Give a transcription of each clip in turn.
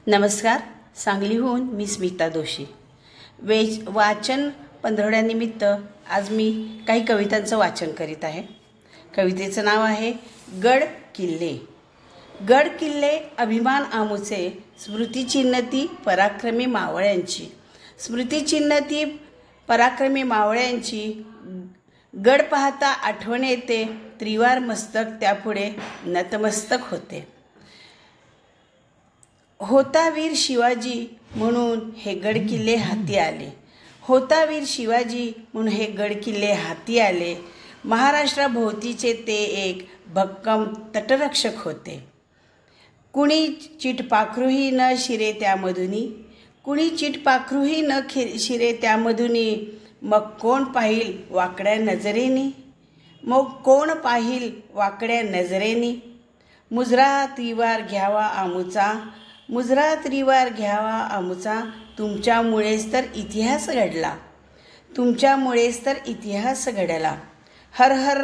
नमस्कार. सांगलीहून मी स्मिता दोशी. वाचन पंधरवड्यानिमित्त आज मी काही कवितांचं वाचन करीत आहे. कवितेचं नाव आहे गड किल्ले. गड किल्ले अभिमान आमुचे, स्मृतिचिन्हती पराक्रमी मावळ्यांची. स्मृतिचिन्हती पराक्रमी मावळ्यांची. गड पाहता आठवण येते, त्रिवार मस्तक त्यापुढे नतमस्तक होते. होता वीर शिवाजी म्हणून हे गड किल्ले हाती आले. होता वीर शिवाजी म्हणून हे गड किल्ले हाती आले. महाराष्ट्राभोवतीचे ते एक भक्कम तटरक्षक होते. कुणी चिटपाखरूही न शिरे त्यामधुनी. कुणी चिटपाखरूही न शिरे त्यामधुनी. मग कोण पाहिल वाकड्या नजरेनी. मग कोण पाहिल वाकड्या नजरेनी. मुजरा त्रिवार घ्यावा आमुचा. मुजरा त्रिवार घ्यावा आमुचा. तुमच्यामुळेच तर इतिहास घडला. तुमच्यामुळेच तर इतिहास घडला. हर हर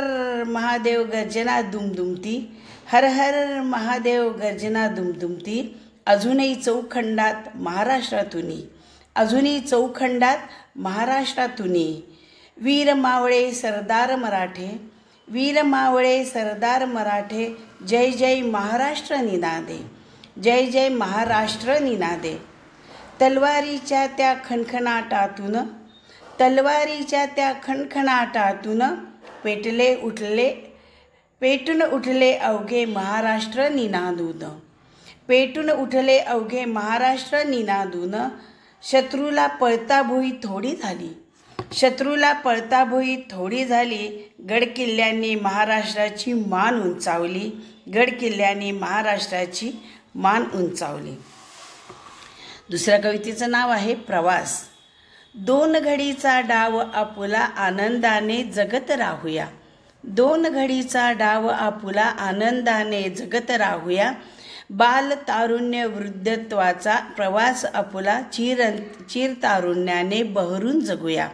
महादेव गर्जना दुमदुमती. हर हर महादेव गर्जना दुमदुमती. अजूनही चौखंडात महाराष्ट्रातूनी. अजूनही चौखंडात महाराष्ट्रातूनी. वीर मावळे सरदार मराठे. वीर मावळे सरदार मराठे. जय जय महाराष्ट्र निनादे. जय जय महाराष्ट्र निनादे. तलवारीच्या त्या खणखणाटातून. तलवारीच्या त्या खणखणाटातून पेटून उठले अवघे महाराष्ट्र निनादून. पेटून उठले अवघे महाराष्ट्र निनादून. शत्रूला पळताभुई थोडी झाली. शत्रूला पळताभुई थोडी झाली. गडकिल्ल्यांनी महाराष्ट्राची मान उंचावली. गडकिल्ल्यांनी महाराष्ट्राची मान उंचावली. दुसऱ्या कवितेचं नाव आहे प्रवास. दोन घडीचा डाव आपुला आनंदाने जगत राहूया. दोन घडीचा डाव आपुला आनंदाने जगत राहूया. बाल तारुण्य वृद्धत्वाचा प्रवास आपुला चिरतारुण्याने बहरून जगूया.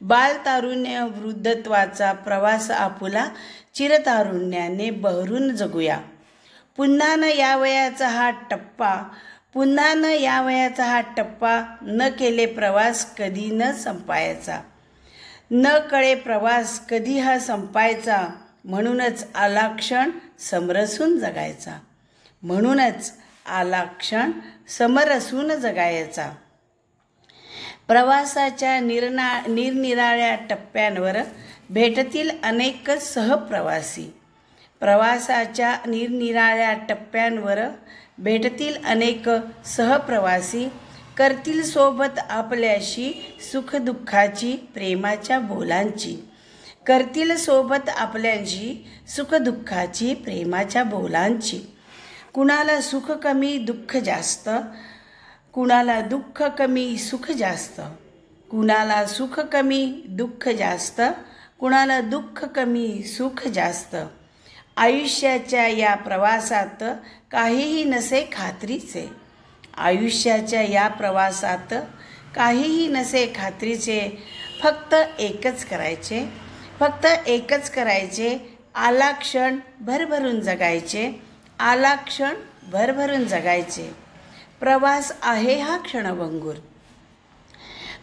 बाल तारुण्य वृद्धत्वाचा प्रवास आपुला चिरतारुण्याने बहरून जगूया. पुन्हा न यावयाचा हा टप्पा. पुन्हा न यावयाचा हा टप्पा. न केले प्रवास कधी न संपायचा. न कळे प्रवास कधी हा संपायचा. म्हणूनच आला क्षण समरसून जगायचा. म्हणूनच आला क्षण समरसून जगायचा. प्रवासाच्या निरनिराळ्या टप्प्यांवर भेटतील अनेक सहप्रवासी. प्रवासाच्या निरनिराळ्या टप्प्यांवर भेटतील अनेक सहप्रवासी. करतील सोबत आपल्याशी सुखदुःखाची प्रेमाच्या बोलांची. करतील सोबत आपल्याशी सुखदुःखाची प्रेमाच्या बोलांची. कुणाला सुख कमी दुःख जास्त. कुणाला दुःख कमी सुख जास्त. कुणाला सुख कमी दुःख जास्त. कुणाला दुःख कमी सुख जास्त. आयुष्याच्या या प्रवासात काहीही नसे खात्रीचे. आयुष्याच्या या प्रवासात काहीही नसे खात्रीचे. फक्त एकच करायचे. फक्त एकच करायचे. आला क्षण भरभरून जगायचे. आला क्षण भरभरून जगायचे. प्रवास आहे हा क्षणभंगूर.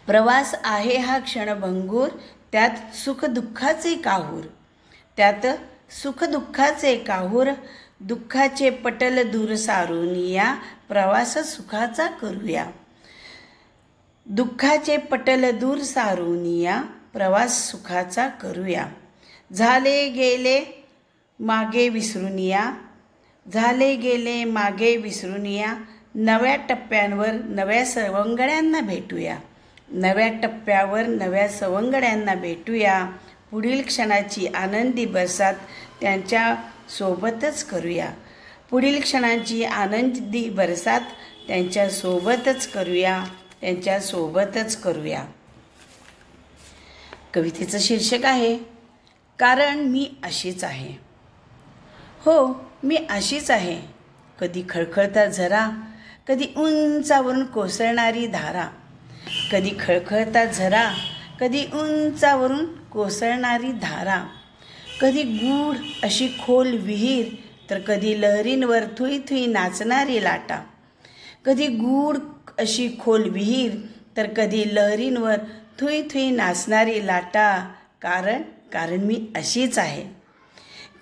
प्रवास आहे हा क्षणभंगूर. त्यात सुखदुःखाचे काहूर. त्यात सुखदुःखाचे काहूर. दुःखाचे पटल दूर सारून या प्रवास सुखाचा करूया. दुःखाचे पटल दूर सारून या प्रवास सुखाचा करूया. झाले गेले मागे विसरून या. झाले गेले मागे विसरून या. नव्या टप्प्यांवर नव्या सवंगड्यांना भेटूया. नव्या टप्प्यावर नव्या सवंगड्यांना भेटूया. पुढील क्षणाची आनंदी बरसात त्यांच्या सोबतच करूया. पुढील क्षणाची आनंदी बरसात त्यांच्या सोबतच करूया. त्यांच्या सोबतच करूया. कवितेचं शीर्षक आहे कारण मी अशीच आहे. हो, मी अशीच आहे. कधी खळखळता झरा. कधी उंचावरून कोसळणारी धारा. कधी खळखळता झरा. कधी उंचावरून कोसळणारी धारा. कधी गूढ अशी खोल विहीर. तर कधी लहरींवर थुई थुई नाचणारी लाटा. कधी गूढ अशी खोल विहीर, तर कधी लहरींवर थुई थुई नाचणारी लाटा. कारण मी अशीच आहे.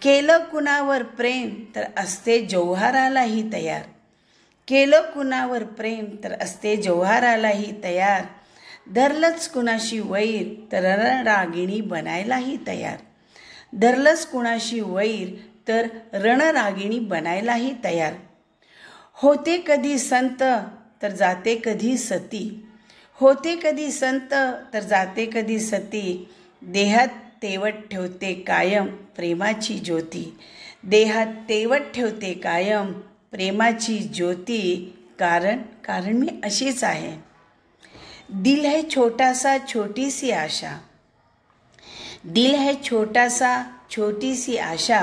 केलं कुणावर प्रेम तर असते जौहारालाही तयार. केलं कुणावर प्रेम तर असते जौहारालाही तयार. धरलंच कुणाशी वैर तर रणरागिणी बनायलाही तयार. धरलंच कुणाशी वैर तर रणरागिणी बनायलाही तयार. होते कधी संत तर जाते कधी सती. होते कधी संत तर जाते कधी सती. देहात तेवत ठेवते कायम प्रेमाची ज्योती. देहात तेवत ठेवते कायम प्रेमाची ज्योती. कारण मी अशीच आहे. दिल है छोटा सा छोटी सी आशा. दिल है छोटा सा छोटी सी आशा.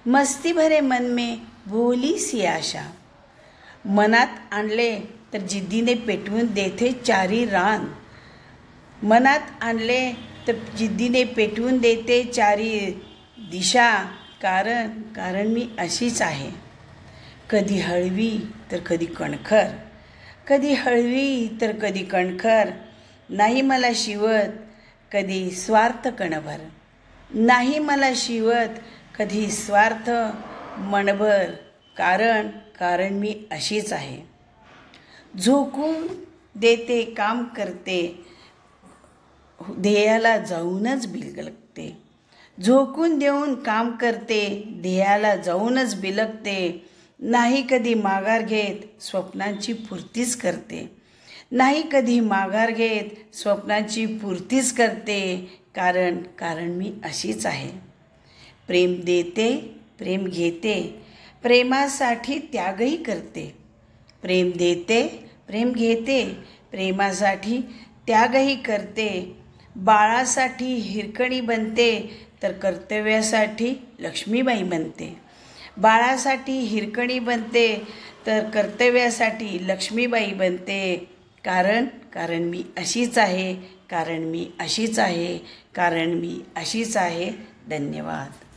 मस्ती भरे मन में भोली सी आशा. मनात आणले तर जिद्दीने पेटवून देते चारी रान. मनात आणले तर जिद्दीने पेटवून देते चारी दिशा. कारण मी अशीच आहे. कधी हळवी तर कधी कणखर. कधी हळवी तर कधी कणखर. नाही मला शिवत कधी स्वार्थ कणभर. नाही मला शिवत कधी स्वार्थ मणभर. कारण मी अशीच आहे. झोकून देते काम करते ध्येयाला जाऊनच बिलगते. झोकून देऊन काम करते ध्येयाला जाऊनच बिलगते. नाही कधी माघार घेत स्वप्नांची पूर्तीच करते. नाही कधी माघार घेत स्वप्नांची पूर्तीच करते. कारण मी अशीच आहे. प्रेम देते प्रेम घेते प्रेमासाठी त्यागही करते. प्रेम देते प्रेम घेते प्रेमासाठी त्यागही करते. बाळासाठी हिरकणी बनते तर कर्तव्यासाठी लक्ष्मीबाई बनते. बाळासाठी हिरकणी बनते तर कर्तव्यासाठी लक्ष्मीबाई बनते. कारण मी अशीच आहे. कारण मी अशीच आहे. कारण मी अशीच आहे. धन्यवाद.